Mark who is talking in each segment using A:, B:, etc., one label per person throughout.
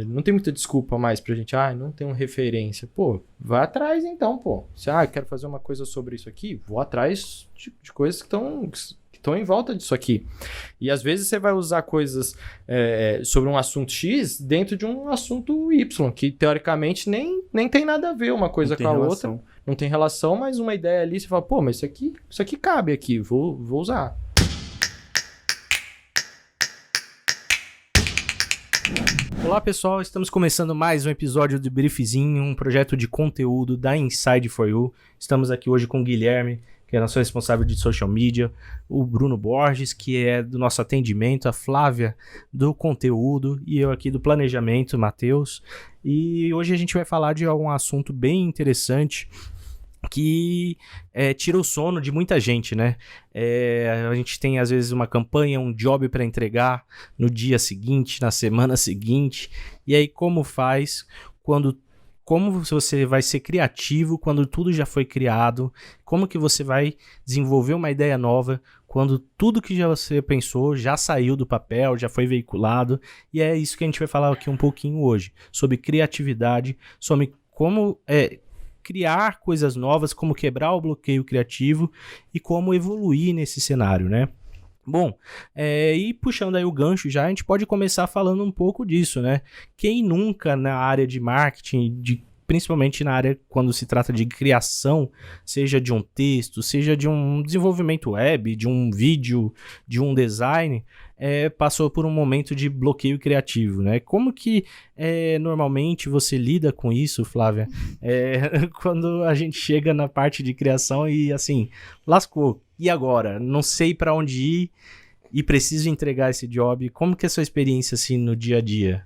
A: Não tem muita desculpa mais pra gente, não tenho referência. Pô, vai atrás então, pô. Se, quero fazer uma coisa sobre isso aqui, vou atrás de coisas que estão em volta disso aqui. E às vezes você vai usar coisas sobre um assunto X dentro de um assunto Y, que teoricamente nem tem nada a ver uma coisa com a outra. Não tem relação, mas uma ideia ali, você fala, pô, mas isso aqui cabe aqui, vou usar. Olá pessoal, estamos começando mais um episódio do Briefzinho, um projeto de conteúdo da Inside for You. Estamos aqui hoje com o Guilherme, que é nosso responsável de social media, o Bruno Borges, que é do nosso atendimento, a Flávia do conteúdo e eu aqui do planejamento, Matheus. E hoje a gente vai falar de algum assunto bem interessante que tira o sono de muita gente, né? A gente tem às vezes uma campanha, um job para entregar no dia seguinte, na semana seguinte, e aí como faz como você vai ser criativo quando tudo já foi criado, como que você vai desenvolver uma ideia nova quando tudo que você pensou já saiu do papel, já foi veiculado, e é isso que a gente vai falar aqui um pouquinho hoje, sobre criatividade, sobre como criar coisas novas, como quebrar o bloqueio criativo e como evoluir nesse cenário, né? Bom, e puxando aí o gancho já, a gente pode começar falando um pouco disso, né? Quem nunca na área de marketing, principalmente na área quando se trata de criação, seja de um texto, seja de um desenvolvimento web, de um vídeo, de um design, passou por um momento de bloqueio criativo, né? Como que normalmente você lida com isso, Flávia? Quando a gente chega na parte de criação e assim, lascou. E agora? Não sei para onde ir e preciso entregar esse job. Como que é a sua experiência assim no dia a dia?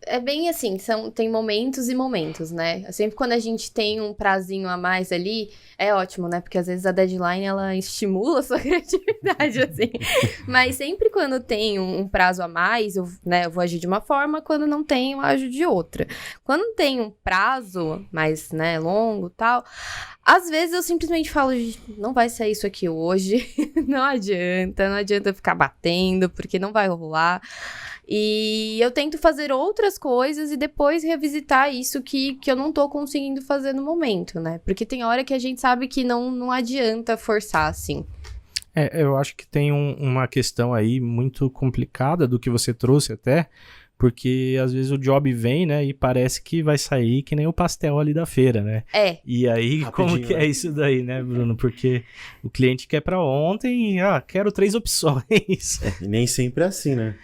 B: É bem assim, tem momentos e momentos, né? Sempre quando a gente tem um prazinho a mais ali, é ótimo, né? Porque às vezes a deadline, ela estimula a sua criatividade, assim. Mas sempre quando tem um prazo a mais, eu vou agir de uma forma, quando não tem, eu ajo de outra. Quando tem um prazo mais, longo e tal, às vezes eu simplesmente falo, não vai sair isso aqui hoje, não adianta ficar batendo, porque não vai rolar. E eu tento fazer outras coisas e depois revisitar isso que eu não tô conseguindo fazer no momento, né? Porque tem hora que a gente sabe que não adianta forçar, assim.
A: Eu acho que tem uma questão aí muito complicada do que você trouxe até, porque às vezes o job vem, né, e parece que vai sair que nem o pastel ali da feira, né? E aí, como que é isso daí, né, Bruno? Porque o cliente quer pra ontem, quero 3 opções.
C: E nem sempre é assim, né?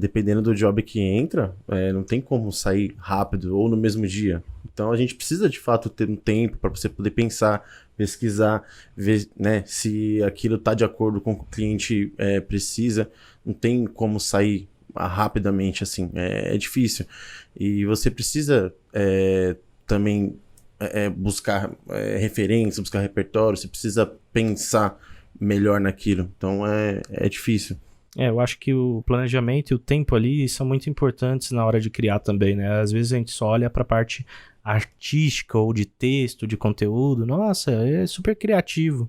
C: Dependendo do job que entra, não tem como sair rápido ou no mesmo dia. Então a gente precisa de fato ter um tempo para você poder pensar, pesquisar, ver, né, se aquilo está de acordo com o que o cliente precisa. Não tem como sair rapidamente assim, é difícil. E você precisa também buscar referências, buscar repertório, você precisa pensar melhor naquilo. Então é difícil.
A: Eu acho que o planejamento e o tempo ali são muito importantes na hora de criar também, né? Às vezes a gente só olha para a parte artística ou de texto, de conteúdo. Nossa, é super criativo.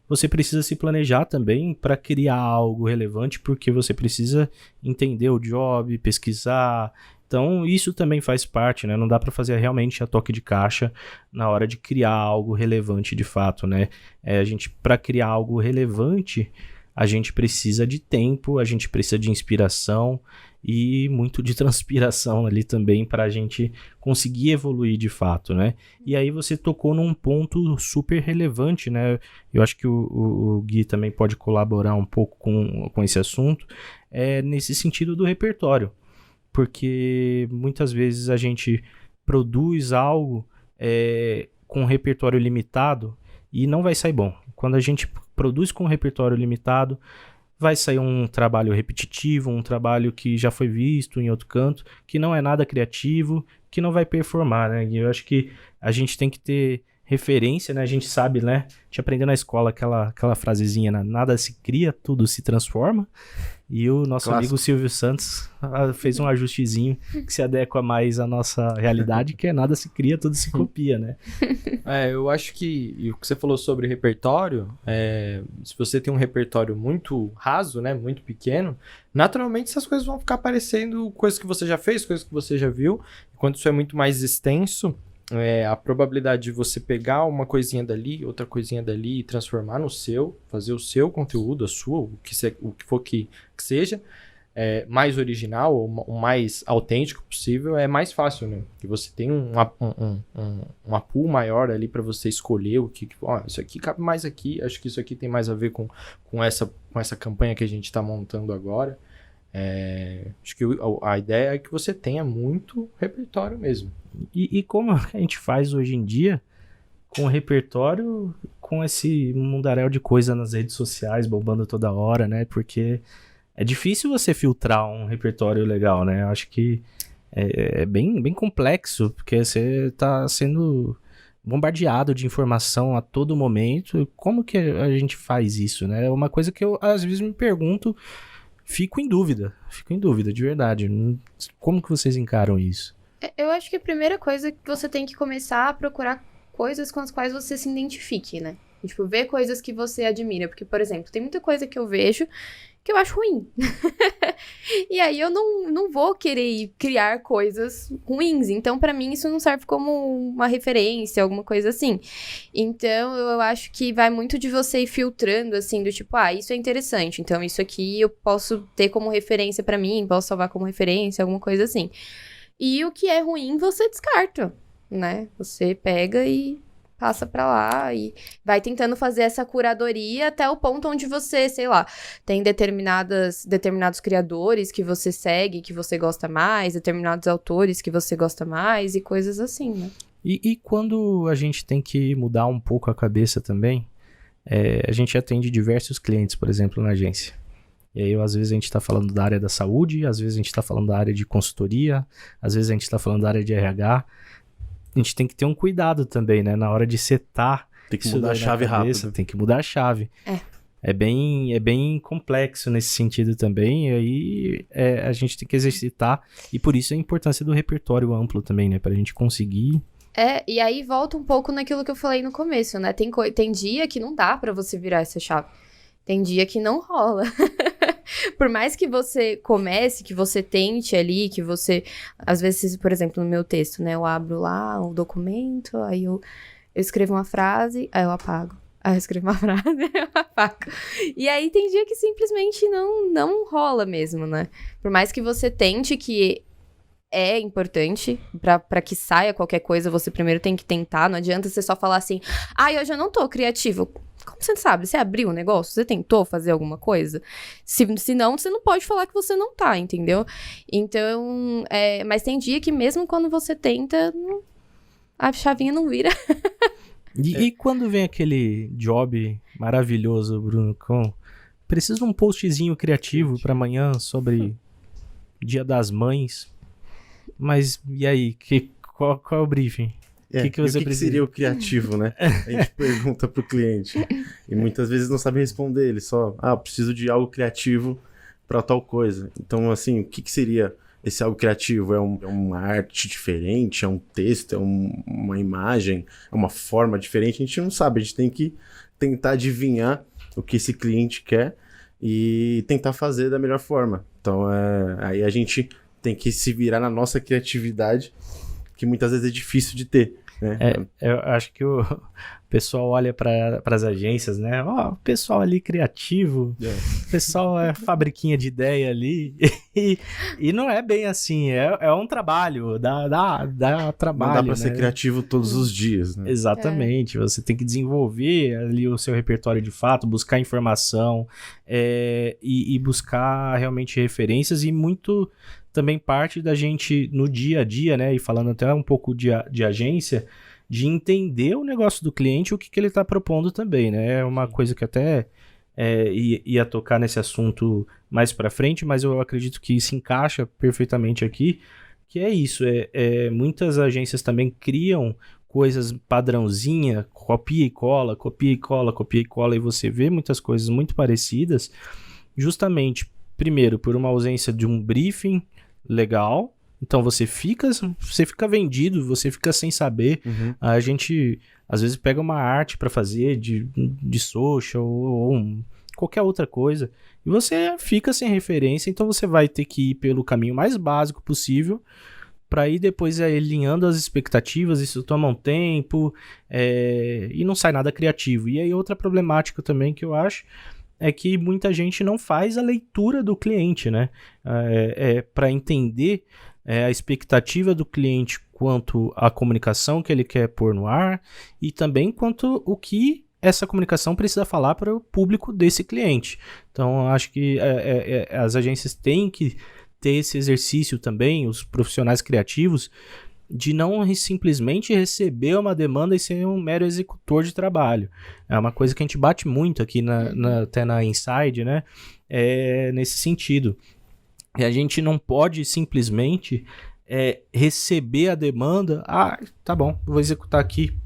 A: Você precisa se planejar também para criar algo relevante, porque você precisa entender o job, pesquisar. Então, isso também faz parte, né? Não dá para fazer realmente a toque de caixa na hora de criar algo relevante de fato, né? Para criar algo relevante, a gente precisa de tempo, a gente precisa de inspiração e muito de transpiração ali também para a gente conseguir evoluir de fato, né? E aí você tocou num ponto super relevante, né? Eu acho que o Gui também pode colaborar um pouco com esse assunto, nesse sentido do repertório. Porque muitas vezes a gente produz algo com repertório limitado e não vai sair bom. Quando a gente produz com repertório limitado, vai sair um trabalho repetitivo, um trabalho que já foi visto em outro canto, que não é nada criativo, que não vai performar, né? E eu acho que a gente tem que ter referência, né? A gente sabe, né? A gente aprendeu na escola aquela frasezinha, né? Nada se cria, tudo se transforma. E o nosso amigo Silvio Santos fez um ajustezinho que se adequa mais à nossa realidade, que é nada se cria, tudo se copia, né?
D: Eu acho que e o que você falou sobre repertório, se você tem um repertório muito raso, né, muito pequeno, naturalmente essas coisas vão ficar aparecendo coisas que você já fez, coisas que você já viu. Quando isso é muito mais extenso, a probabilidade de você pegar uma coisinha dali, outra coisinha dali e transformar no seu, fazer o seu conteúdo, a sua, o que for que seja, mais original ou o mais autêntico possível, é mais fácil, né? Que você tem uma pool maior ali para você escolher o que, isso aqui cabe mais aqui, acho que isso aqui tem mais a ver com essa campanha que a gente está montando agora. Acho que a ideia é que você tenha muito repertório mesmo.
A: E como a gente faz hoje em dia com o repertório, com esse mundaréu de coisa nas redes sociais, bombando toda hora, né? Porque é difícil você filtrar um repertório legal, né? Eu acho que é bem, bem complexo, porque você tá sendo bombardeado de informação a todo momento. Como que a gente faz isso, né? É uma coisa que eu, às vezes, me pergunto, fico em dúvida, de verdade. Como que vocês encaram isso?
B: Eu acho que a primeira coisa é que você tem que começar a procurar coisas com as quais você se identifique, né? Tipo, ver coisas que você admira. Porque, por exemplo, tem muita coisa que eu vejo que eu acho ruim. E aí eu não vou querer criar coisas ruins. Então, pra mim, isso não serve como uma referência, alguma coisa assim. Então, eu acho que vai muito de você ir filtrando, assim, do tipo, isso é interessante. Então, isso aqui eu posso ter como referência pra mim, posso salvar como referência, alguma coisa assim. E o que é ruim, você descarta, né? Você pega e passa pra lá e vai tentando fazer essa curadoria até o ponto onde você, sei lá, tem determinados criadores que você segue, que você gosta mais, determinados autores que você gosta mais e coisas assim, né?
A: E quando a gente tem que mudar um pouco a cabeça também, a gente atende diversos clientes, por exemplo, na agência. E aí, às vezes, a gente está falando da área da saúde, às vezes a gente está falando da área de consultoria, às vezes a gente está falando da área de RH. A gente tem que ter um cuidado também, né? Na hora de setar.
C: Tem que mudar a chave rápido.
A: Tem que mudar a chave. É bem complexo nesse sentido também. E aí a gente tem que exercitar. E por isso a importância do repertório amplo também, né? Pra gente conseguir.
B: E aí volta um pouco naquilo que eu falei no começo, né? Tem dia que não dá pra você virar essa chave. Tem dia que não rola. Por mais que você comece, que você tente ali, que você... Às vezes, por exemplo, no meu texto, né? Eu abro lá o documento, aí eu escrevo uma frase, aí eu apago. Aí eu escrevo uma frase, aí eu apago. E aí tem dia que simplesmente não rola mesmo, né? Por mais que você tente, que é importante, pra que saia qualquer coisa, você primeiro tem que tentar. Não adianta você só falar assim, hoje eu não tô criativo. Como você sabe? Você abriu um negócio? Você tentou fazer alguma coisa? Se não, você não pode falar que você não tá, entendeu? Então, mas tem dia que mesmo quando você tenta, a chavinha não vira.
A: E quando vem aquele job maravilhoso, Bruno, preciso de um postzinho criativo pra amanhã sobre Dia das Mães, mas e aí? Qual é o briefing? O que você precisa?
C: Seria o criativo, né? A gente pergunta pro cliente. E muitas vezes não sabe responder. Ele só, preciso de algo criativo para tal coisa. Então, assim, o que seria esse algo criativo? É uma arte diferente? É um texto? É uma imagem? É uma forma diferente? A gente não sabe. A gente tem que tentar adivinhar o que esse cliente quer e tentar fazer da melhor forma. Então, aí a gente tem que se virar na nossa criatividade, que muitas vezes é difícil de ter, né?
A: Eu acho que o pessoal olha para as agências, né? O pessoal ali criativo, o pessoal é fabriquinha de ideia ali, e não é bem assim, é um trabalho, dá trabalho.
C: Não dá para ser criativo todos os dias, né?
A: Exatamente, você tem que desenvolver ali o seu repertório de fato, buscar informação, e buscar realmente referências, e muito também parte da gente no dia a dia, né, e falando até um pouco de agência, de entender o negócio do cliente, o que ele está propondo também, né, é uma coisa que até ia tocar nesse assunto mais para frente, mas eu acredito que se encaixa perfeitamente aqui, que é isso, muitas agências também criam coisas padrãozinha, copia e cola, copia e cola, copia e cola, e você vê muitas coisas muito parecidas, justamente, primeiro, por uma ausência de um briefing legal. Então você fica vendido, você fica sem saber. A gente às vezes pega uma arte para fazer de social ou qualquer outra coisa e você fica sem referência, então você vai ter que ir pelo caminho mais básico possível para ir depois alinhando as expectativas. Isso toma um tempo e não sai nada criativo. E aí outra problemática também que eu acho é que muita gente não faz a leitura do cliente, né? Para entender a expectativa do cliente quanto à comunicação que ele quer pôr no ar e também quanto o que essa comunicação precisa falar para o público desse cliente. Então, eu acho que as agências têm que ter esse exercício também, os profissionais criativos, de não simplesmente receber uma demanda e ser um mero executor de trabalho. É uma coisa que a gente bate muito aqui até na Inside, né? Nesse sentido. E a gente não pode simplesmente receber a demanda, tá bom, vou executar aqui,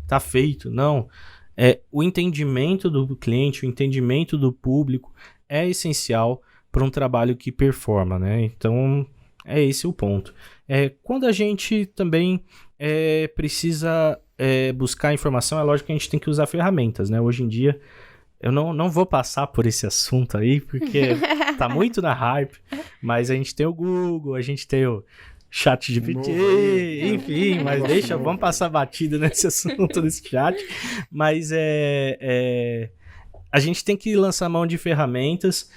A: tá feito. Não. O entendimento do cliente, o entendimento do público é essencial para um trabalho que performa, né? Então, esse o ponto. Quando a gente também precisa buscar informação, é lógico que a gente tem que usar ferramentas, né? Hoje em dia, eu não vou passar por esse assunto aí, porque tá muito na hype, mas a gente tem o Google, a gente tem o ChatGPT, enfim, mas vamos passar batida nesse assunto, nesse chat. Mas a gente tem que lançar mão de ferramentas,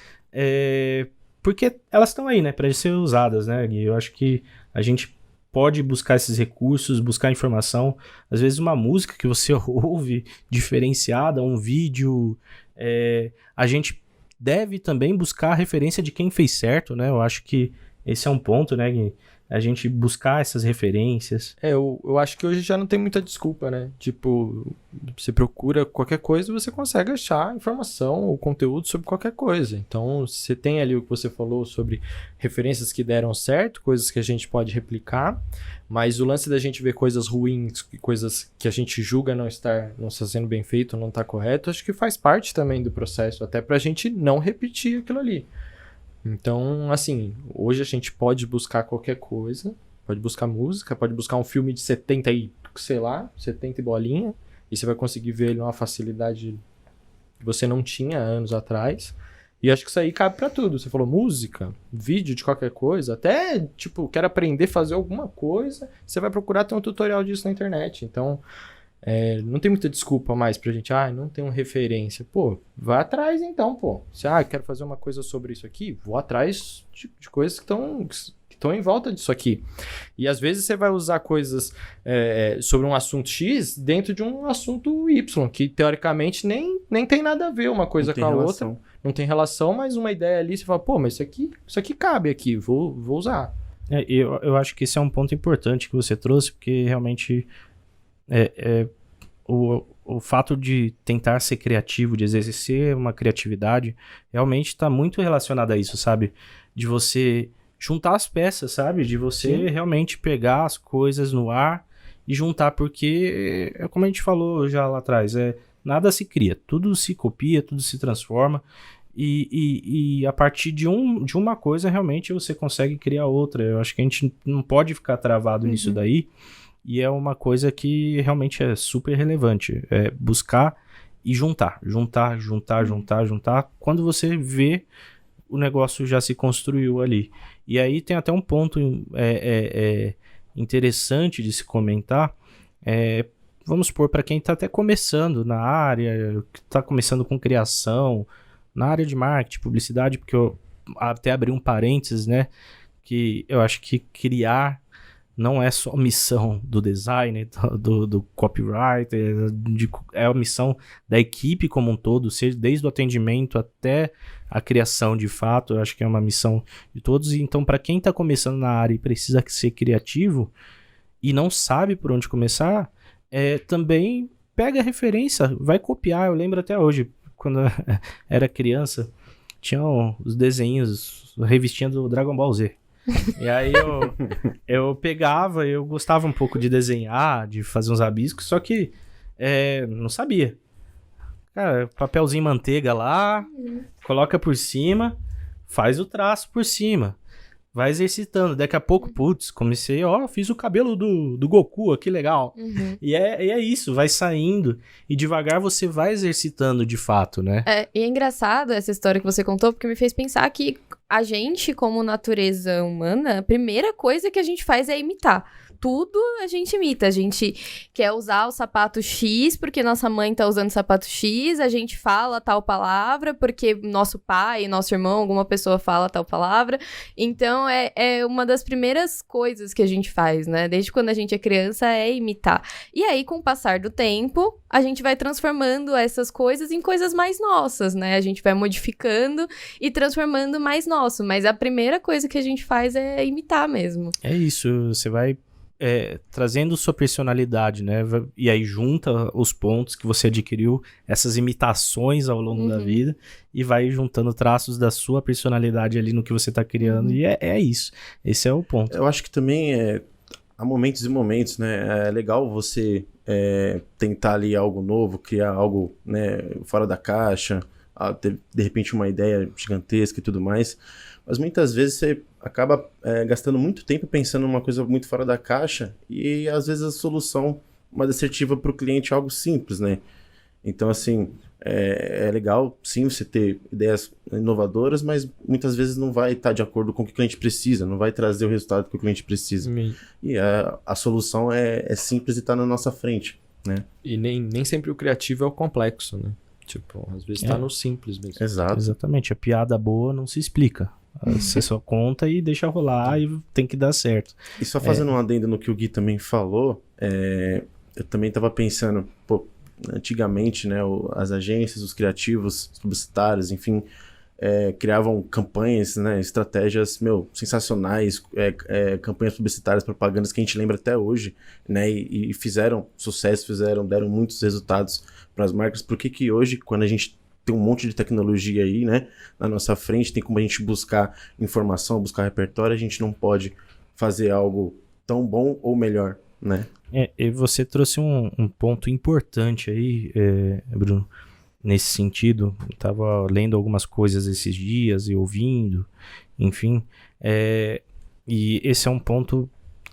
A: porque elas estão aí, né, para ser usadas, né? E eu acho que a gente pode buscar esses recursos, buscar informação. Às vezes uma música que você ouve diferenciada, um vídeo, a gente deve também buscar a referência de quem fez certo, né? Eu acho que esse é um ponto, né, Gui? A gente buscar essas referências.
D: Eu acho que hoje já não tem muita desculpa, né? Tipo, você procura qualquer coisa e você consegue achar informação ou conteúdo sobre qualquer coisa. Então, você tem ali o que você falou sobre referências que deram certo, coisas que a gente pode replicar, mas o lance da gente ver coisas ruins, coisas que a gente julga não está sendo bem feito, não está correto, acho que faz parte também do processo, até pra gente não repetir aquilo ali. Então, assim, hoje a gente pode buscar qualquer coisa, pode buscar música, pode buscar um filme de 70 e bolinha, e você vai conseguir ver ele numa facilidade que você não tinha anos atrás. E acho que isso aí cabe pra tudo. Você falou música, vídeo de qualquer coisa, até, tipo, quer aprender a fazer alguma coisa, você vai procurar ter um tutorial disso na internet. Então, não tem muita desculpa mais pra gente, não tenho referência. Pô, vai atrás então, pô. Se, quero fazer uma coisa sobre isso aqui, vou atrás de coisas que estão em volta disso aqui. E às vezes você vai usar coisas sobre um assunto X dentro de um assunto Y, que teoricamente nem tem nada a ver uma coisa com a outra. Não tem relação, mas uma ideia ali, você fala, pô, mas isso aqui cabe aqui, vou usar.
A: Eu acho que esse é um ponto importante que você trouxe, porque realmente o fato de tentar ser criativo, de exercer uma criatividade, realmente está muito relacionado a isso, sabe? De você juntar as peças, sabe? De você realmente pegar as coisas no ar e juntar, porque, como a gente falou já lá atrás, nada se cria, tudo se copia, tudo se transforma, e a partir de uma coisa, realmente, você consegue criar outra. Eu acho que a gente não pode ficar travado nisso daí, e é uma coisa que realmente é super relevante, buscar e juntar. Quando você vê, o negócio já se construiu ali. E aí tem até um ponto interessante de se comentar, vamos supor, para quem está até começando na área, que está começando com criação, na área de marketing, publicidade, porque eu até abri um parênteses, né, que eu acho que criar não é só missão do designer, do copywriter, é a missão da equipe como um todo, seja desde o atendimento até a criação de fato. Eu acho que é uma missão de todos. Então, para quem está começando na área e precisa ser criativo e não sabe por onde começar, também pega a referência, vai copiar. Eu lembro até hoje, quando eu era criança, tinham os desenhos, a revistinha do Dragon Ball Z. E aí eu pegava, eu gostava um pouco de desenhar, de fazer uns rabiscos, só que não sabia. Cara, papelzinho manteiga lá, coloca por cima, faz o traço por cima. Vai exercitando. Daqui a pouco, putz, comecei, fiz o cabelo do Goku, que legal. E é isso, vai saindo. E devagar você vai exercitando de fato, né?
B: E é engraçado essa história que você contou, porque me fez pensar que a gente, como natureza humana, a primeira coisa que a gente faz é imitar. Tudo a gente imita. A gente quer usar o sapato X porque nossa mãe tá usando o sapato X, a gente fala tal palavra porque nosso pai, nosso irmão, alguma pessoa fala tal palavra. Então, é uma das primeiras coisas que a gente faz, né? Desde quando a gente é criança, é imitar. E aí, com o passar do tempo, a gente vai transformando essas coisas em coisas mais nossas, né? A gente vai modificando e transformando mais nosso. Mas a primeira coisa que a gente faz é imitar mesmo.
A: É isso, você vai trazendo sua personalidade, né? E aí junta os pontos que você adquiriu, essas imitações ao longo da vida, e vai juntando traços da sua personalidade ali no que você tá criando, e é isso. Esse é o ponto.
C: Eu acho que também há momentos e momentos, né? É legal você tentar ali algo novo, criar algo, né, fora da caixa, ter, de repente uma ideia gigantesca e tudo mais, mas muitas vezes você acaba gastando muito tempo pensando numa coisa muito fora da caixa e às vezes a solução mais assertiva para o cliente é algo simples, né? Então, assim, é legal, sim, você ter ideias inovadoras, mas muitas vezes não vai estar de acordo com o que o cliente precisa, não vai trazer o resultado que o cliente precisa. E a solução é simples e está na nossa frente, né?
D: E nem sempre o criativo é o complexo, né? Tipo, às vezes tá no simples mesmo.
C: Exato.
A: Exatamente, a piada boa não se explica. Você só conta e deixa rolar e tem que dar certo.
C: E só fazendo um adendo no que o Gui também falou, eu também estava pensando, antigamente, né, as agências, os criativos, os publicitários, enfim, criavam campanhas, né, estratégias, sensacionais, campanhas publicitárias, propagandas que a gente lembra até hoje, né, e fizeram sucesso, deram muitos resultados para as marcas. Por que hoje, quando a gente tem um monte de tecnologia aí, né, na nossa frente, tem como a gente buscar informação, buscar repertório, a gente não pode fazer algo tão bom ou melhor, né?
A: E você trouxe um ponto importante aí, Bruno, nesse sentido. Eu tava lendo algumas coisas esses dias e ouvindo, enfim, e esse é um ponto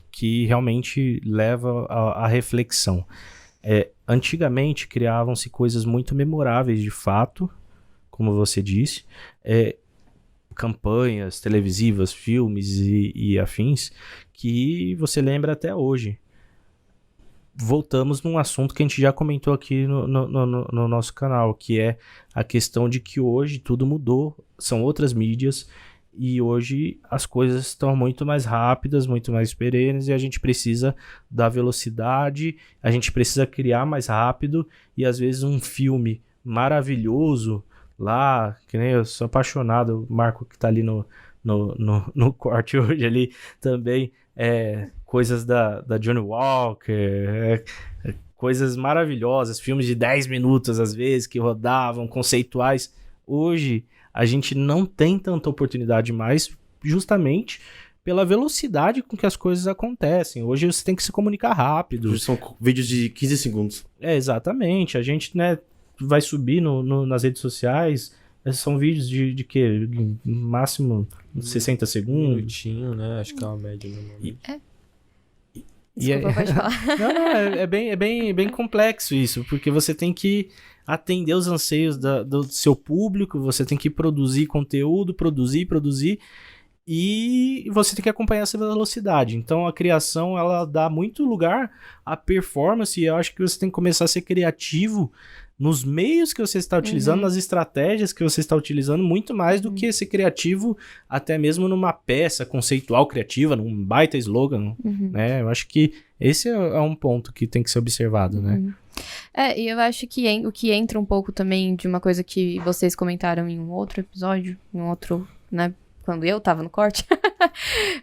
A: que realmente leva à reflexão. Antigamente criavam-se coisas muito memoráveis de fato, como você disse, campanhas televisivas, filmes e afins, que você lembra até hoje. Voltamos num assunto que a gente já comentou aqui no nosso canal, que é a questão de que hoje tudo mudou, são outras mídias, e hoje as coisas estão muito mais rápidas, muito mais perenes, e a gente precisa da velocidade, a gente precisa criar mais rápido, e às vezes um filme maravilhoso lá, que nem eu sou apaixonado, o Marco que tá ali no corte hoje ali também, coisas da Johnny Walker, coisas maravilhosas, filmes de 10 minutos às vezes, que rodavam, conceituais. Hoje a gente não tem tanta oportunidade mais, justamente pela velocidade com que as coisas acontecem. Hoje você tem que se comunicar rápido.
C: Hoje são vídeos de 15 segundos.
A: Exatamente. A gente, né, vai subir nas redes sociais, são vídeos de quê? Máximo 60 segundos.
D: Um minutinho, né? Acho que é uma média.
B: Desculpa, pode falar.
A: Não, é bem complexo isso, porque você tem que atender os anseios do seu público, você tem que produzir conteúdo, produzir, e você tem que acompanhar essa velocidade. Então a criação, ela dá muito lugar à performance, e eu acho que você tem que começar a ser criativo nos meios que você está utilizando, nas estratégias que você está utilizando, muito mais do que ser criativo até mesmo numa peça conceitual criativa, num baita slogan, né? Eu acho que esse é um ponto que tem que ser observado, né?
B: E eu acho que o que entra um pouco também de uma coisa que vocês comentaram em um outro episódio, né, quando eu tava no corte,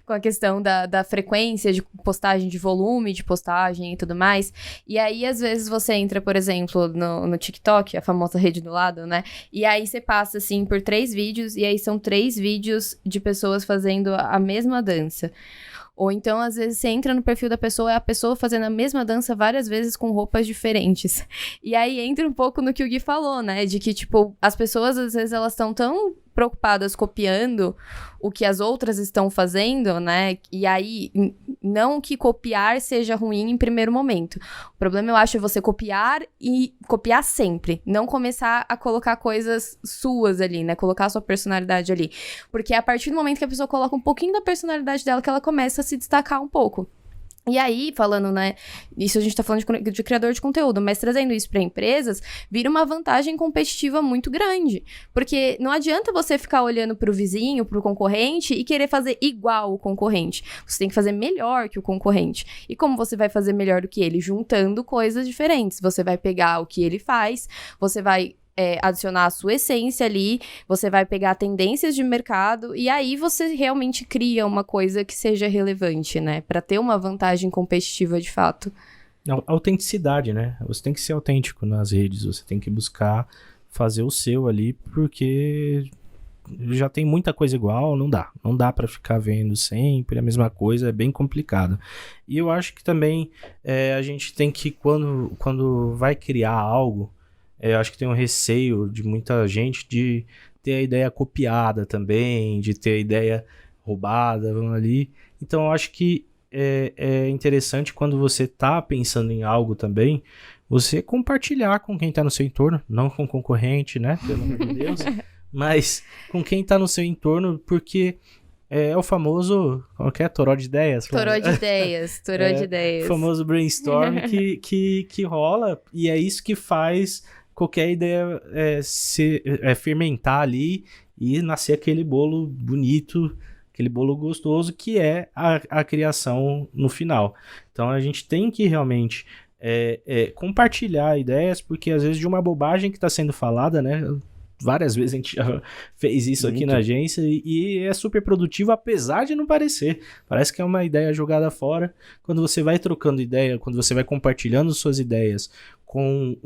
B: com a questão da frequência de postagem, de volume de postagem e tudo mais. E aí, às vezes, você entra, por exemplo, no TikTok, a famosa rede do lado, né? E aí você passa, assim, por 3 vídeos, e aí são 3 vídeos de pessoas fazendo a mesma dança. Ou então, às vezes, você entra no perfil da pessoa, é a pessoa fazendo a mesma dança várias vezes com roupas diferentes. E aí entra um pouco no que o Gui falou, né? De que, tipo, as pessoas, às vezes, elas estão tão preocupadas copiando o que as outras estão fazendo, né? E aí, não que copiar seja ruim em primeiro momento. O problema, eu acho, é você copiar e copiar sempre. Não começar a colocar coisas suas ali, né? Colocar a sua personalidade ali. Porque é a partir do momento que a pessoa coloca um pouquinho da personalidade dela que ela começa a se destacar um pouco. E aí, falando, né, isso a gente tá falando de criador de conteúdo, mas trazendo isso para empresas, vira uma vantagem competitiva muito grande. Porque não adianta você ficar olhando pro vizinho, pro concorrente e querer fazer igual o concorrente. Você tem que fazer melhor que o concorrente. E como você vai fazer melhor do que ele? Juntando coisas diferentes. Você vai pegar o que ele faz, você vai adicionar a sua essência ali, você vai pegar tendências de mercado e aí você realmente cria uma coisa que seja relevante, né? Pra ter uma vantagem competitiva de fato.
A: Autenticidade, né? Você tem que ser autêntico nas redes, você tem que buscar fazer o seu ali, porque já tem muita coisa igual, não dá pra ficar vendo sempre a mesma coisa, é bem complicado. E eu acho que também a gente tem que, quando vai criar algo, eu acho que tem um receio de muita gente de ter a ideia copiada também, de ter a ideia roubada, vamos ali. Então eu acho que é interessante quando você tá pensando em algo também, você compartilhar com quem tá no seu entorno, não com o concorrente, né? Pelo amor de Deus. Mas com quem tá no seu entorno, porque é o famoso, como que é? Toró de ideias?
B: Toró de ideias, de ideias.
A: O famoso brainstorm que rola, e é isso que faz qualquer ideia fermentar ali e nascer aquele bolo bonito, aquele bolo gostoso que é a criação no final. Então a gente tem que realmente compartilhar ideias, porque às vezes de uma bobagem que está sendo falada, né? Várias vezes a gente já fez isso aqui na agência e é super produtivo, apesar de não parecer. Parece que é uma ideia jogada fora. Quando você vai trocando ideia, quando você vai compartilhando suas ideias com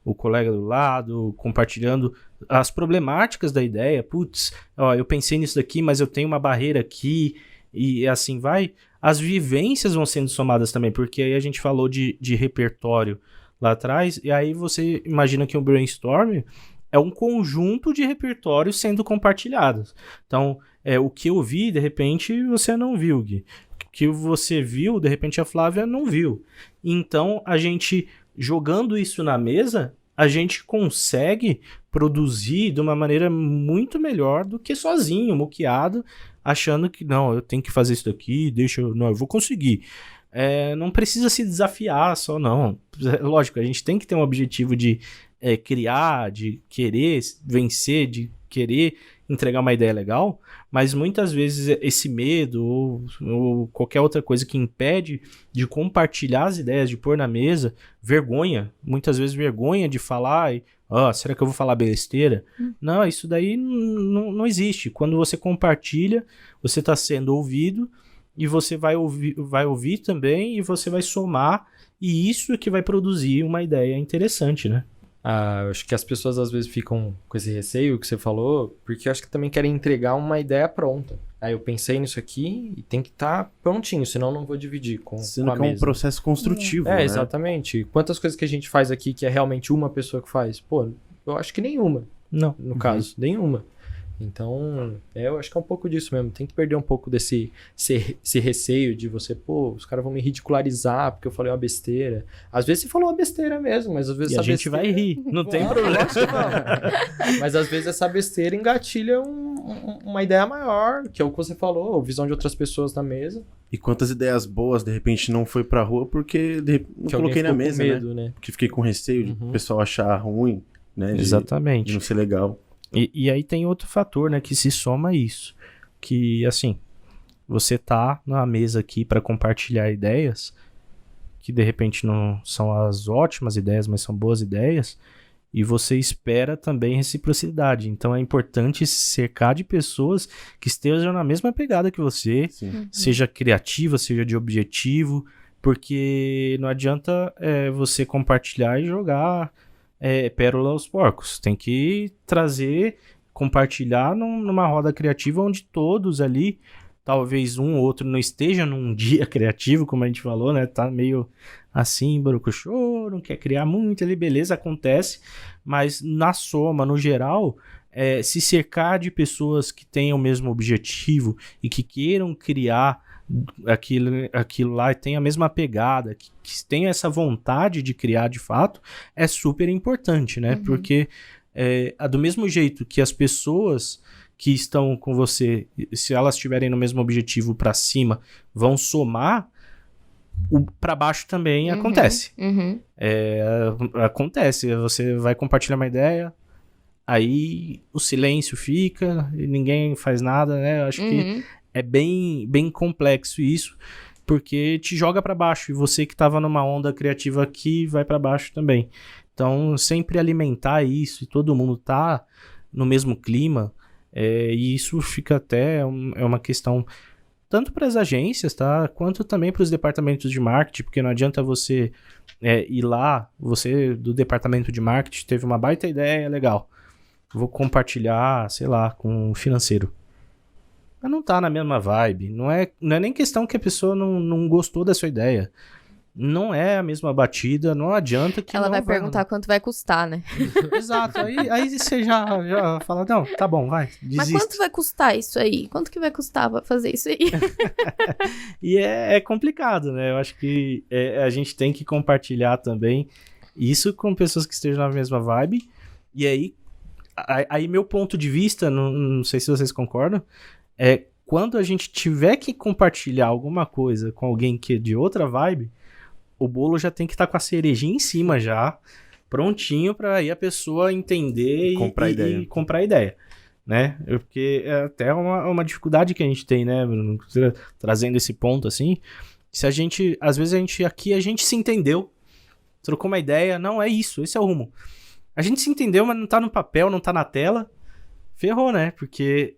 A: o colega do lado, compartilhando as problemáticas da ideia. Putz, ó, eu pensei nisso daqui, mas eu tenho uma barreira aqui, e assim vai. As vivências vão sendo somadas também, porque aí a gente falou de repertório lá atrás, e aí você imagina que um brainstorm é um conjunto de repertórios sendo compartilhados. Então, o que eu vi, de repente, você não viu, Gui. O que você viu, de repente, a Flávia não viu. Então, a gente, jogando isso na mesa, a gente consegue produzir de uma maneira muito melhor do que sozinho, moqueado, achando que, não, eu tenho que fazer isso daqui, eu vou conseguir. Não precisa se desafiar só, não. Lógico, a gente tem que ter um objetivo de criar, de querer vencer, de querer entregar uma ideia legal, mas muitas vezes esse medo ou qualquer outra coisa que impede de compartilhar as ideias, de pôr na mesa, muitas vezes vergonha de falar, será que eu vou falar besteira? Não, isso daí não existe. Quando você compartilha, você está sendo ouvido e você vai ouvir também e você vai somar, e isso é que vai produzir uma ideia interessante, né?
D: Eu acho que as pessoas às vezes ficam com esse receio que você falou, porque eu acho que também querem entregar uma ideia pronta. Eu pensei nisso aqui e tem que estar prontinho, senão eu não vou dividir com a mesa.
C: Sendo que é um processo construtivo, né?
D: Exatamente. Quantas coisas que a gente faz aqui que é realmente uma pessoa que faz? Pô, eu acho que nenhuma.
A: Não.
D: No caso, nenhuma. Então, eu acho que é um pouco disso mesmo. Tem que perder um pouco desse receio de você, os caras vão me ridicularizar porque eu falei uma besteira. Às vezes você falou uma besteira mesmo, mas às vezes
A: a gente vai rir, não tem problema.
D: Mas às vezes essa besteira engatilha uma ideia maior, que é o que você falou, a visão de outras pessoas na mesa.
C: E quantas ideias boas, de repente, não foi pra rua porque não coloquei na mesa,
D: medo, né?
C: Porque fiquei com receio de o pessoal achar ruim, né?
A: Exatamente.
C: De não ser legal.
A: E aí tem outro fator, né, que se soma a isso, que assim, você tá na mesa aqui para compartilhar ideias, que de repente não são as ótimas ideias, mas são boas ideias, e você espera também reciprocidade. Então é importante se cercar de pessoas que estejam na mesma pegada que você,
C: Sim.
A: seja criativa, seja de objetivo, porque não adianta você compartilhar e jogar pérola aos porcos. Tem que trazer, compartilhar numa roda criativa onde todos ali, talvez um ou outro não esteja num dia criativo, como a gente falou, né? Tá meio assim, barucuxô, não quer criar muito ali, beleza, acontece. Mas na soma, no geral, se cercar de pessoas que tenham o mesmo objetivo e que queiram criar aquilo lá e tenha a mesma pegada, que tenha essa vontade de criar de fato, é super importante, né? Porque do mesmo jeito que as pessoas que estão com você, se elas estiverem no mesmo objetivo para cima, vão somar, o para baixo também acontece. Acontece, você vai compartilhar uma ideia, aí o silêncio fica e ninguém faz nada, né? Eu acho que é bem complexo isso, porque te joga para baixo, e você que estava numa onda criativa aqui vai para baixo também. Então, sempre alimentar isso, e todo mundo tá no mesmo clima, e isso fica até uma questão tanto para as agências, tá, quanto também para os departamentos de marketing, porque não adianta você ir lá, você do departamento de marketing teve uma baita ideia, legal, vou compartilhar, sei lá, com o financeiro. Mas não tá na mesma vibe. Não é nem questão que a pessoa não gostou da sua ideia. Não é a mesma batida, não adianta que
B: ela vai perguntar quanto vai custar, né?
A: Exato, aí você já fala, não, tá bom, vai, desista.
B: Mas quanto vai custar isso aí? Quanto que vai custar pra fazer isso aí?
A: E é complicado, né? Eu acho que a gente tem que compartilhar também isso com pessoas que estejam na mesma vibe. E aí meu ponto de vista, não sei se vocês concordam, quando a gente tiver que compartilhar alguma coisa com alguém que é de outra vibe, o bolo já tem que estar com a cerejinha em cima já, prontinho para aí a pessoa entender e comprar ideia, né? Porque é até uma dificuldade que a gente tem, né, Bruno? Trazendo esse ponto assim, se a gente, às vezes a gente se entendeu, trocou uma ideia, não é isso, esse é o rumo. A gente se entendeu, mas não tá no papel, não tá na tela, ferrou, né? Porque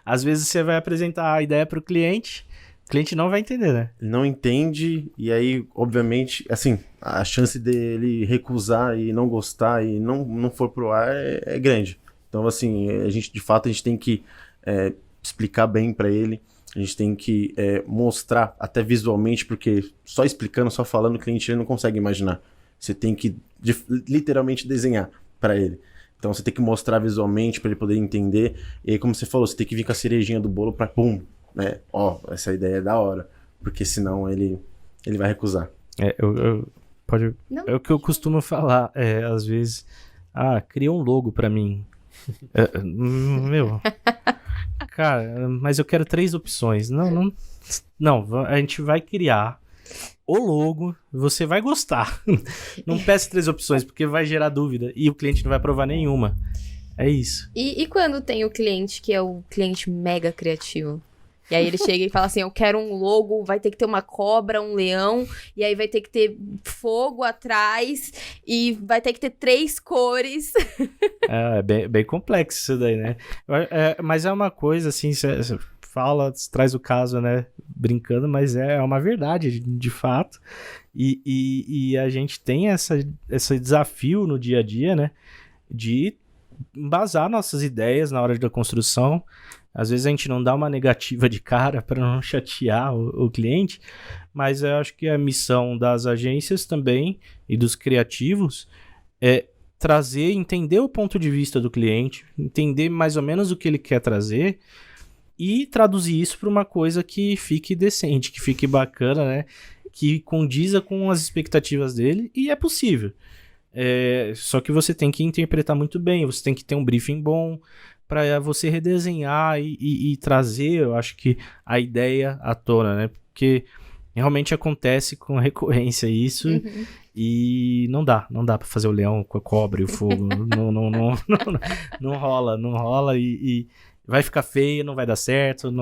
A: às vezes você vai apresentar a ideia pro cliente, o cliente não vai entender, né?
C: Ele não entende, e aí, obviamente, assim, a chance dele recusar e não gostar e não for pro ar é grande. Então, assim, a gente tem que explicar bem para ele, a gente tem que mostrar até visualmente, porque só explicando, só falando, o cliente ele não consegue imaginar. Você tem que literalmente desenhar para ele. Então, você tem que mostrar visualmente para ele poder entender. E aí, como você falou, você tem que vir com a cerejinha do bolo para pum, né? Essa ideia é da hora, porque senão ele vai recusar.
A: É o que eu costumo falar, às vezes, cria um logo pra mim. Meu, cara, mas eu quero 3 opções. Não, a gente vai criar o logo, você vai gostar. Não peça 3 opções, porque vai gerar dúvida e o cliente não vai aprovar nenhuma. É isso.
B: E quando tem o cliente que é o cliente mega criativo? E aí ele chega e fala assim, eu quero um logo, vai ter que ter uma cobra, um leão, e aí vai ter que ter fogo atrás, e vai ter que ter 3 cores.
A: É bem complexo isso daí, né? Mas é uma coisa assim, você fala, traz o caso, né? Brincando, mas é uma verdade, de fato. E a gente tem esse desafio no dia a dia, né? De embasar nossas ideias na hora da construção. Às vezes a gente não dá uma negativa de cara para não chatear o cliente, mas eu acho que a missão das agências também e dos criativos é trazer, entender o ponto de vista do cliente, entender mais ou menos o que ele quer trazer e traduzir isso para uma coisa que fique decente, que fique bacana, né? Que condiza com as expectativas dele, e é possível. Só que você tem que interpretar muito bem, você tem que ter um briefing bom para você redesenhar e trazer, eu acho que, a ideia à tona, né? Porque realmente acontece com recorrência isso, e não dá para fazer o leão com a cobra e o fogo, não rola e vai ficar feio, não vai dar certo,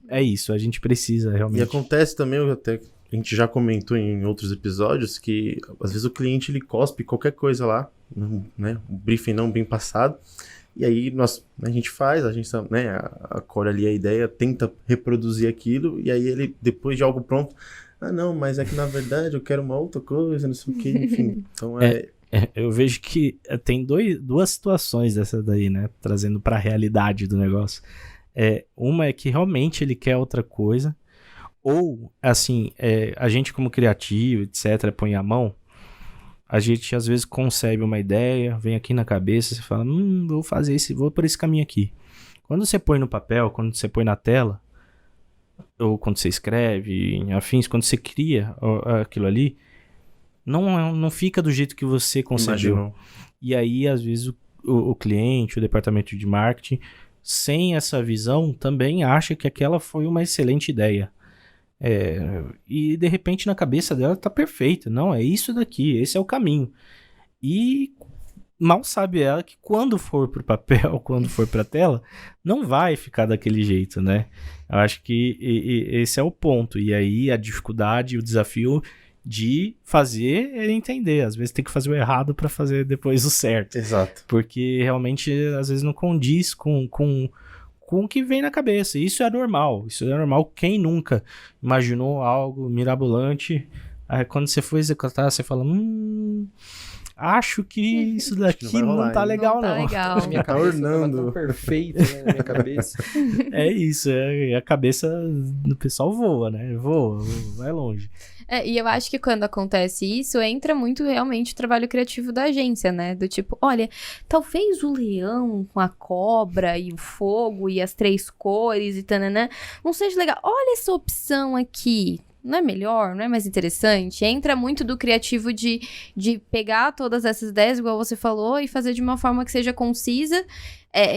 A: é isso, a gente precisa realmente.
C: E acontece também, até a gente já comentou em outros episódios, que às vezes o cliente ele cospe qualquer coisa lá, né, um briefing não bem passado. E aí a gente né, acolhe ali a ideia, tenta reproduzir aquilo, e aí ele, depois de algo pronto, não, mas é que na verdade eu quero uma outra coisa, não sei o que, enfim. Então
A: eu vejo que tem duas situações dessa daí, né? Trazendo pra realidade do negócio. Uma é que realmente ele quer outra coisa, ou, assim, a gente como criativo, etc., põe a mão, a gente às vezes concebe uma ideia, vem aqui na cabeça, você fala, vou fazer vou por esse caminho aqui. Quando você põe no papel, quando você põe na tela, ou quando você escreve, em afins, quando você cria aquilo ali, não fica do jeito que você concebeu.
C: Imaginou.
A: E aí, às vezes, o cliente, o departamento de marketing, sem essa visão, também acha que aquela foi uma excelente ideia. E, de repente, na cabeça dela tá perfeita. Não, é isso daqui, esse é o caminho. E mal sabe ela que quando for pro papel, quando for pra tela, não vai ficar daquele jeito, né? Eu acho que esse é o ponto. E aí, a dificuldade, o desafio de fazer ele entender. Às vezes tem que fazer o errado pra fazer depois o certo.
C: Exato.
A: Porque realmente, às vezes, não condiz com o que vem na cabeça. Isso é normal. Quem nunca imaginou algo mirabolante? Aí quando você for executar, você fala, acho que isso daqui não tá legal,
B: não. Tá legal.
D: Minha
C: Tá
D: cabeça
C: ornando.
D: tava tão perfeita, né, na minha cabeça.
A: É isso, a cabeça do pessoal voa, né? Voa, vai longe.
B: E eu acho que quando acontece isso, entra muito realmente o trabalho criativo da agência, né? Do tipo, olha, talvez o leão com a cobra e o fogo e as 3 cores e tananã não seja legal. Olha essa opção aqui. Não é melhor? Não é mais interessante? Entra muito do criativo de pegar todas essas ideias, igual você falou, e fazer de uma forma que seja concisa,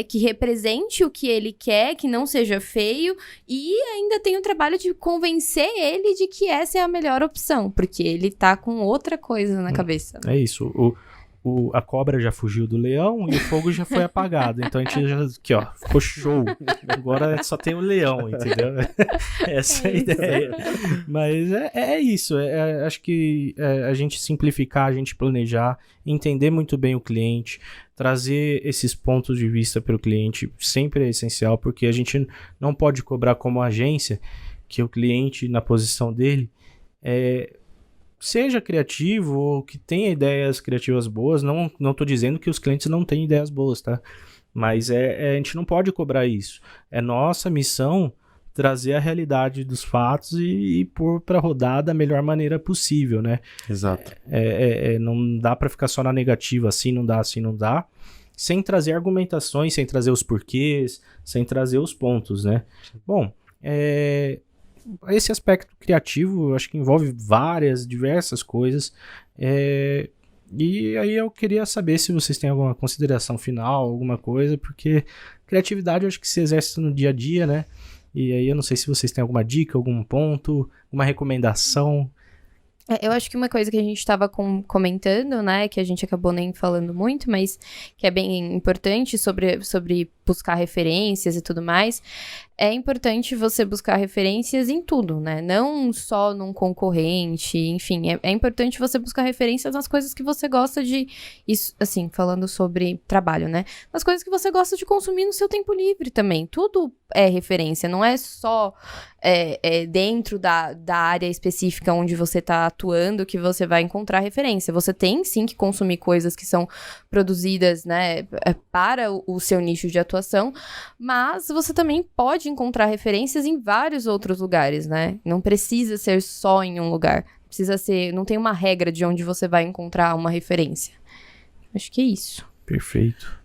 B: que represente o que ele quer, que não seja feio, e ainda tem o trabalho de convencer ele de que essa é a melhor opção, porque ele tá com outra coisa na cabeça.
A: É isso, a cobra já fugiu do leão e o fogo já foi apagado. Então a gente já, aqui ó, ficou show. Agora só tem o leão, entendeu? Essa é a ideia. Mas é isso. Acho que a gente simplificar, a gente planejar, entender muito bem o cliente, trazer esses pontos de vista para o cliente sempre é essencial, porque a gente não pode cobrar como agência que o cliente, na posição dele, seja criativo ou que tenha ideias criativas boas. Não tô dizendo que os clientes não têm ideias boas, tá? Mas a gente não pode cobrar isso. É nossa missão trazer a realidade dos fatos e pôr para rodar da melhor maneira possível, né?
C: Exato.
A: Não dá para ficar só na negativa, assim não dá, sem trazer argumentações, sem trazer os porquês, sem trazer os pontos, né? Bom, esse aspecto criativo, eu acho que envolve diversas coisas, e aí eu queria saber se vocês têm alguma consideração final, alguma coisa, porque criatividade eu acho que se exerce no dia a dia, né? E aí eu não sei se vocês têm alguma dica, algum ponto, uma recomendação.
B: Eu acho que uma coisa que a gente estava comentando, né, que a gente acabou nem falando muito, mas que é bem importante sobre buscar referências e tudo mais, é importante você buscar referências em tudo, né, não só num concorrente, enfim, é importante você buscar referências nas coisas que você gosta de, isso, assim, falando sobre trabalho, né, nas coisas que você gosta de consumir no seu tempo livre também, tudo é referência, não é só dentro da área específica onde você está atuando que você vai encontrar referência. Você tem, sim, que consumir coisas que são produzidas, né, para o seu nicho de atuação, mas você também pode encontrar referências em vários outros lugares, né? Não precisa ser só em um lugar. Não tem uma regra de onde você vai encontrar uma referência. Acho que é isso.
A: Perfeito.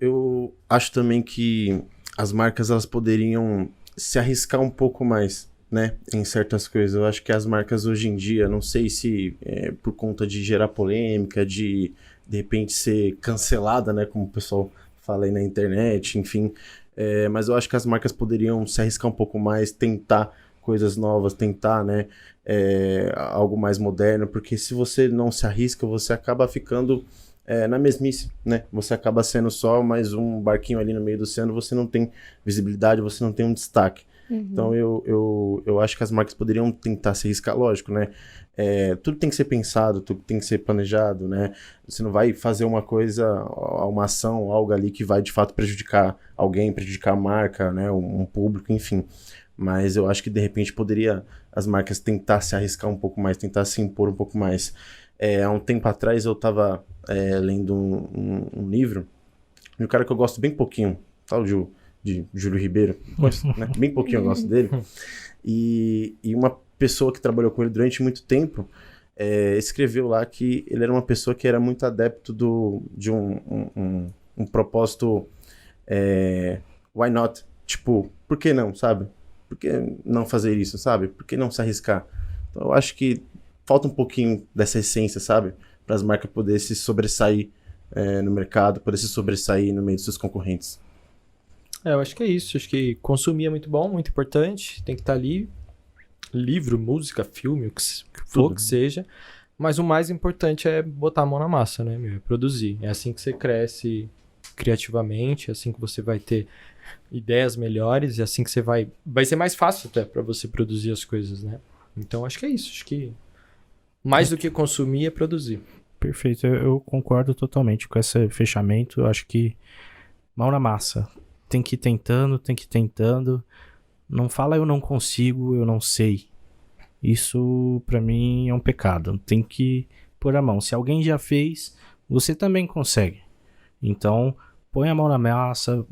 C: Eu acho também que as marcas, elas poderiam se arriscar um pouco mais, né, em certas coisas. Eu acho que as marcas hoje em dia, não sei se por conta de gerar polêmica, de repente ser cancelada, né, como o pessoal fala aí na internet, enfim, mas eu acho que as marcas poderiam se arriscar um pouco mais, tentar coisas novas, tentar, né, algo mais moderno, porque se você não se arrisca, você acaba ficando na mesmice, né? Você acaba sendo só mais um barquinho ali no meio do oceano, você não tem visibilidade, você não tem um destaque. Então, eu acho que as marcas poderiam tentar se arriscar, lógico, né? Tudo tem que ser pensado, tudo tem que ser planejado, né? Você não vai fazer uma coisa, uma ação, algo ali que vai, de fato, prejudicar alguém, prejudicar a marca, né? Um público, enfim. Mas eu acho que, de repente, poderia as marcas tentar se arriscar um pouco mais, tentar se impor um pouco mais. Há um tempo atrás, eu estava lendo um livro, de um cara que eu gosto bem pouquinho, tal de Júlio Ribeiro, né? Bem pouquinho eu gosto dele, e uma pessoa que trabalhou com ele durante muito tempo escreveu lá que ele era uma pessoa que era muito adepto de um propósito why not? Tipo, por que não, sabe? Por que não fazer isso, sabe? Por que não se arriscar? Então eu acho que falta um pouquinho dessa essência, sabe? Para as marcas poderem se sobressair no mercado, poder se sobressair no meio dos seus concorrentes.
D: Eu acho que é isso. Acho que consumir é muito bom, muito importante. Tem que estar ali. Livro, música, filme, o que for que seja. Mas o mais importante é botar a mão na massa, né, meu? É produzir. É assim que você cresce criativamente, é assim que você vai ter ideias melhores, é assim que você vai ser mais fácil até para você produzir as coisas, né? Então acho que é isso. Acho que mais do que consumir é produzir.
A: Perfeito, eu concordo totalmente com esse fechamento. Eu acho que mão na massa. Tem que ir tentando. Não fala eu não consigo, eu não sei. Isso pra mim é um pecado. Tem que pôr a mão. Se alguém já fez, você também consegue. Então, põe a mão na massa,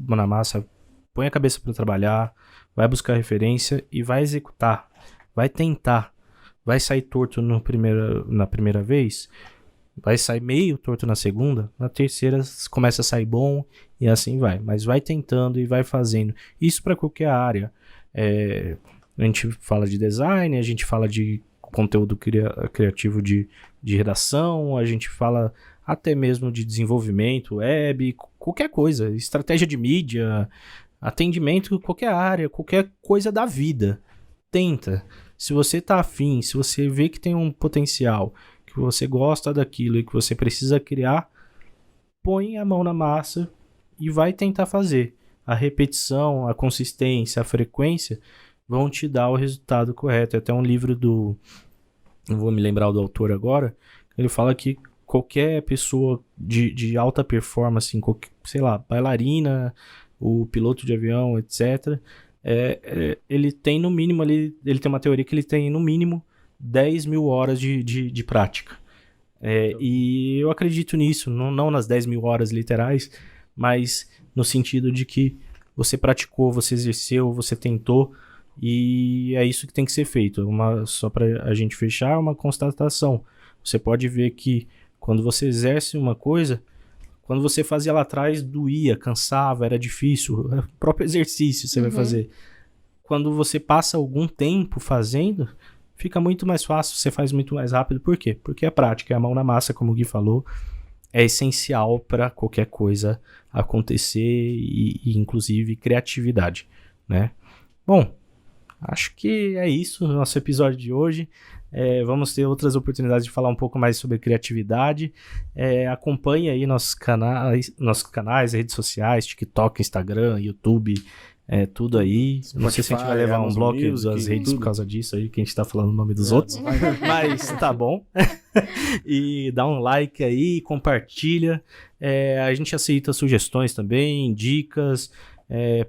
A: põe a cabeça pra trabalhar, vai buscar referência e vai executar. Vai tentar. Vai sair torto na primeira vez, vai sair meio torto na segunda, na terceira começa a sair bom e assim vai. Mas vai tentando e vai fazendo. Isso para qualquer área. A gente fala de design, a gente fala de conteúdo criativo de redação, a gente fala até mesmo de desenvolvimento, web, qualquer coisa, estratégia de mídia, atendimento, qualquer área, qualquer coisa da vida. Tenta. Se você tá afim, se você vê que tem um potencial, que você gosta daquilo e que você precisa criar, põe a mão na massa e vai tentar fazer. A repetição, a consistência, a frequência vão te dar o resultado correto. Até um livro não vou me lembrar do autor agora, ele fala que qualquer pessoa de alta performance, sei lá, bailarina, o piloto de avião, etc., ele tem no mínimo, ele tem uma teoria que ele tem no mínimo 10 mil horas de prática. E eu acredito nisso, não nas 10 mil horas literais, mas no sentido de que você praticou, você exerceu, você tentou, e é isso que tem que ser feito. Só para a gente fechar, uma constatação. Você pode ver que quando você exerce uma coisa, quando você fazia lá atrás, doía, cansava, era difícil. É o próprio exercício você vai fazer. Quando você passa algum tempo fazendo, fica muito mais fácil, você faz muito mais rápido. Por quê? Porque a prática, a mão na massa, como o Gui falou, é essencial para qualquer coisa acontecer e inclusive criatividade, né? Bom, acho que é isso no nosso episódio de hoje. Vamos ter outras oportunidades de falar um pouco mais sobre criatividade. Acompanhe aí nossos canais, redes sociais, TikTok, Instagram, YouTube, tudo aí. Não sei se a gente vai levar um bloco das redes por causa disso aí, que a gente tá falando o nome dos outros. Mas tá bom. E dá um like aí, compartilha. A gente aceita sugestões também, dicas.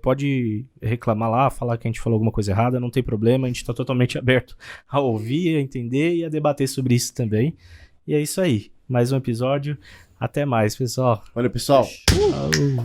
A: Pode reclamar lá, falar que a gente falou alguma coisa errada, não tem problema, a gente tá totalmente aberto a ouvir, a entender e a debater sobre isso também. E é isso aí, mais um episódio, até mais, pessoal.
C: Olha, pessoal.
A: Tchau.